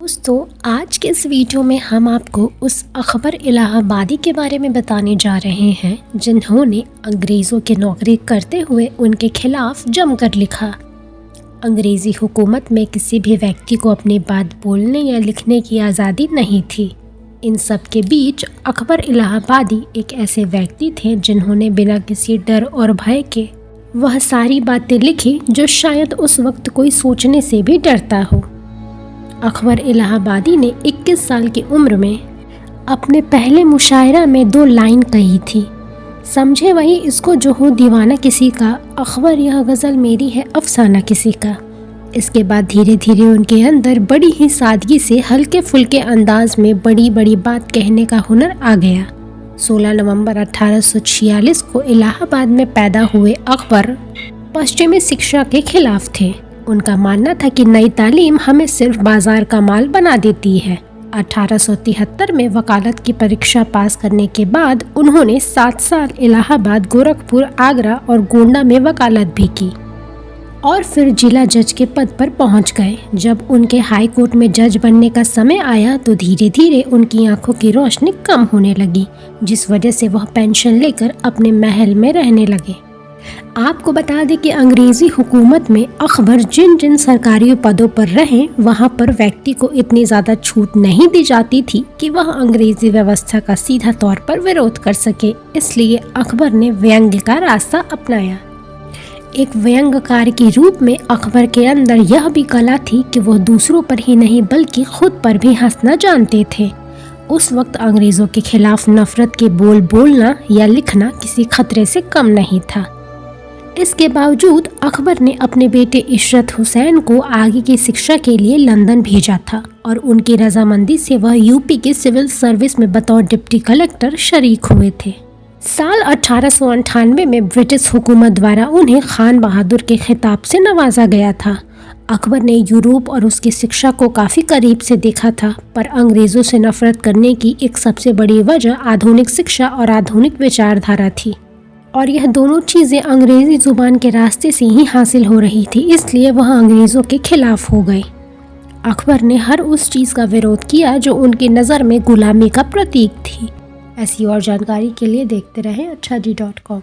दोस्तों, आज के इस वीडियो में हम आपको उस अकबर इलाहाबादी के बारे में बताने जा रहे हैं जिन्होंने अंग्रेज़ों की नौकरी करते हुए उनके खिलाफ जमकर लिखा। अंग्रेज़ी हुकूमत में किसी भी व्यक्ति को अपनी बात बोलने या लिखने की आज़ादी नहीं थी। इन सब के बीच अकबर इलाहाबादी एक ऐसे व्यक्ति थे जिन्होंने बिना किसी डर और भय के वह सारी बातें लिखी जो शायद उस वक्त कोई सोचने से भी डरता हो। अकबर इलाहाबादी ने 21 साल की उम्र में अपने पहले मुशायरा में 2 लाइन कही थी, समझे वही इसको जो हो दीवाना किसी का, अकबर यह गज़ल मेरी है अफसाना किसी का। इसके बाद धीरे धीरे उनके अंदर बड़ी ही सादगी से हल्के फुल्के अंदाज में बड़ी बड़ी बात कहने का हुनर आ गया। 16 नवंबर 1846 को इलाहाबाद में पैदा हुए अकबर पश्चिमी शिक्षा के खिलाफ थे। उनका मानना था कि नई तालीम हमें सिर्फ बाजार का माल बना देती है। 1873 में वकालत की परीक्षा पास करने के बाद उन्होंने 7 साल इलाहाबाद, गोरखपुर, आगरा और गोंडा में वकालत भी की और फिर जिला जज के पद पर पहुंच गए। जब उनके हाई कोर्ट में जज बनने का समय आया तो धीरे धीरे उनकी आंखों की रोशनी कम होने लगी, जिस वजह से वह पेंशन लेकर अपने महल में रहने लगे। आपको बता दें कि अंग्रेज़ी हुकूमत में अकबर जिन जिन सरकारी पदों पर रहे वहां पर व्यक्ति को इतनी ज़्यादा छूट नहीं दी जाती थी कि वह अंग्रेज़ी व्यवस्था का सीधा तौर पर विरोध कर सके। इसलिए अकबर ने व्यंग्य का रास्ता अपनाया। एक व्यंग्यकार के रूप में अकबर के अंदर यह भी कला थी कि वह दूसरों पर ही नहीं बल्कि खुद पर भी हंसना जानते थे। उस वक्त अंग्रेज़ों के खिलाफ नफरत के बोल बोलना या लिखना किसी खतरे से कम नहीं था। इसके बावजूद अकबर ने अपने बेटे इशरत हुसैन को आगे की शिक्षा के लिए लंदन भेजा था और उनकी रजामंदी से वह यूपी के सिविल सर्विस में बतौर डिप्टी कलेक्टर शरीक हुए थे। साल 1898 में ब्रिटिश हुकूमत द्वारा उन्हें खान बहादुर के खिताब से नवाजा गया था। अकबर ने यूरोप और उसकी शिक्षा को काफ़ी करीब से देखा था, पर अंग्रेज़ों से नफरत करने की एक सबसे बड़ी वजह आधुनिक शिक्षा और आधुनिक विचारधारा थी, और यह दोनों चीज़ें अंग्रेज़ी ज़ुबान के रास्ते से ही हासिल हो रही थी। इसलिए वह अंग्रेज़ों के खिलाफ हो गए। अकबर ने हर उस चीज़ का विरोध किया जो उनकी नज़र में गुलामी का प्रतीक थी। ऐसी और जानकारी के लिए देखते रहें अच्छाजी.com।